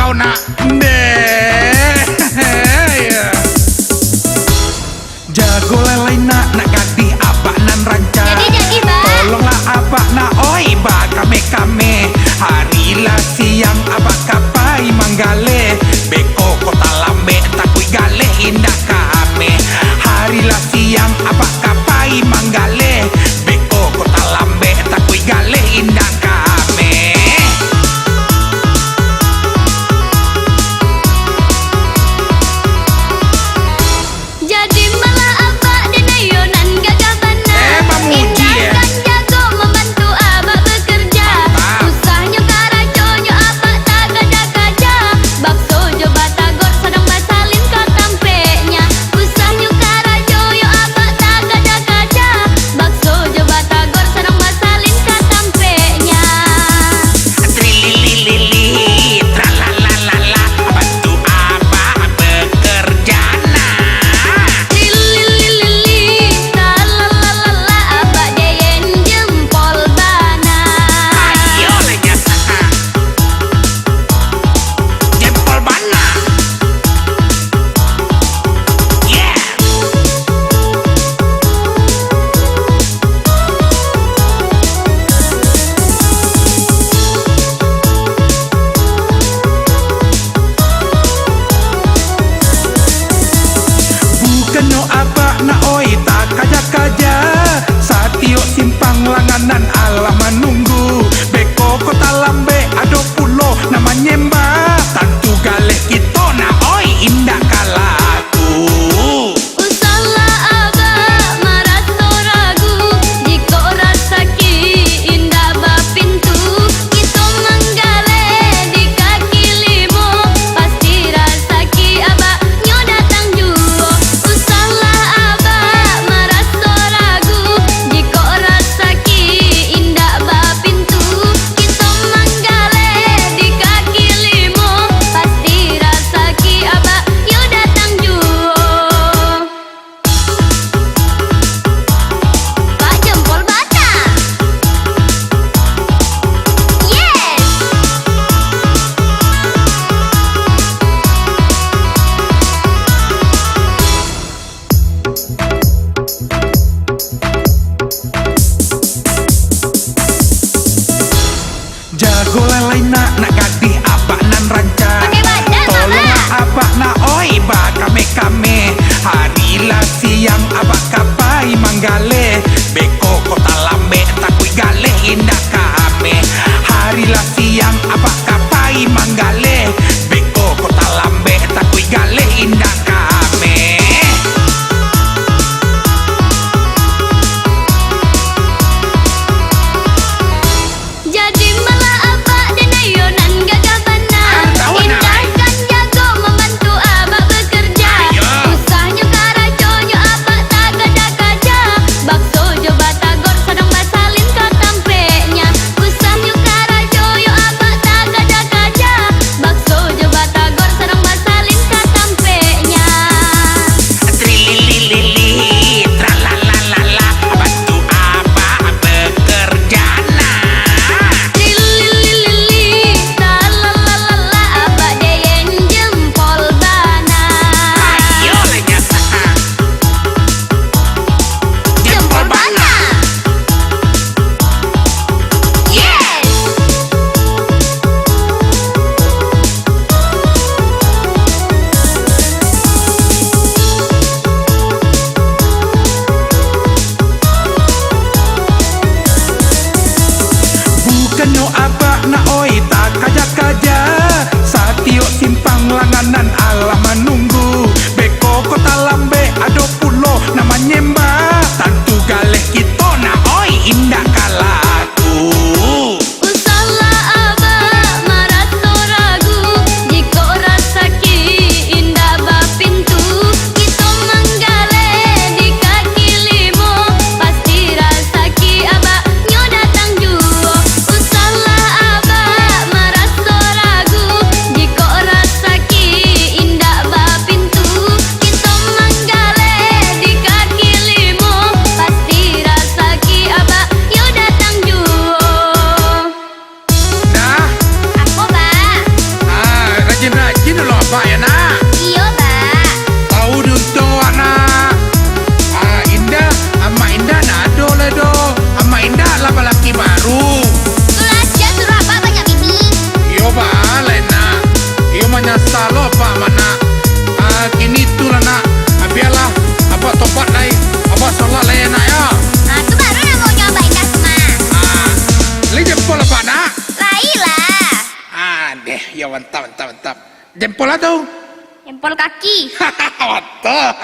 tahu nak deh. Jago lelai nak gadi apa nan ranca. Jadi ba. Tolonglah apa nak oi ba kame harilah siang apa kapai manggale beko kota lambe takui gale indah kame harilah siang apa kapai manggale beko kota lambe takui gale indah kame. Jadi malah apa denayonan gagah bana. Pamuji ya. Indah kan jago membantu abah bekerja. Usahnya karaconyo apa tak kaja-kaja. Bakso jo batagor sedang basalin ke tampeknya. Usahnya karaconyo apa tak kaja-kaja. Bakso jo batagor sedang basalin ke tampeknya. Trilililili tralalalala bantu abah bekerja nah. Lili talalala abah deyen jempol bana. Ayo lenya jempol bana. Yeah. Bukannya apa na oi tak kaja-kaja Satio simpang langanan Allah menunggu beko kota lambe ado pulo namanya mbak tantu galeh kita na oi indah kalaku. Usahlah abah merasa ragu. Jika rasa ki indah bapintu. Kita menggale di kaki limo. Pasti rasa ki abah nyo datang juo. Usahlah abah merasa ragu. Jika rasa ki indah bapintu. Kita menggale di kaki limo. Pasti rasa ki abah nyo datang juo. Pak jempol bata. Yes. Jago lelai nak gadi apa nan ranca. Pakai badan, Tolonglah Mama. apa na oi ba kame harilah siang apa kapai manggale beko kota lambe takui gale indah kame harilah siang apa kapai manggale beko kota lambe takui gale indah kame. Jadi malah apa denayonan gagah bana. Tahu, Indah Nay. kan jago membantu abah bekerja. Ayo. Usahnya karaconyo apa tak kaja-kaja. Bakso jo batagor sedang basalin ke tampeknya. Usahnya karaconyo apa tak kaja-kaja. Bakso jo batagor sedang basalin ke tampeknya. Trilililili tralalalala bantu abah bekerja nah. Lili talalala abah deyen jempol bana. Ayo lenya jempol bana. Yes. Bukannya apa na oi tak kaja-kaja Satio simpang langanan Allah menunggu beko kota lambe ado pulo namanya mbak tantu galeh kita na oi indah kalaku. Usahlah abah merasa ragu. Jika rasa ki indah bapintu. Kita menggale di kaki limo. Pasti rasa ki abah nyo datang juo. Usahlah abah merasa ragu. Jika rasa ki indah lah Pak nak. Lailah. Deh, ya mantap. Jempol atau? Jempol kaki. Mantap.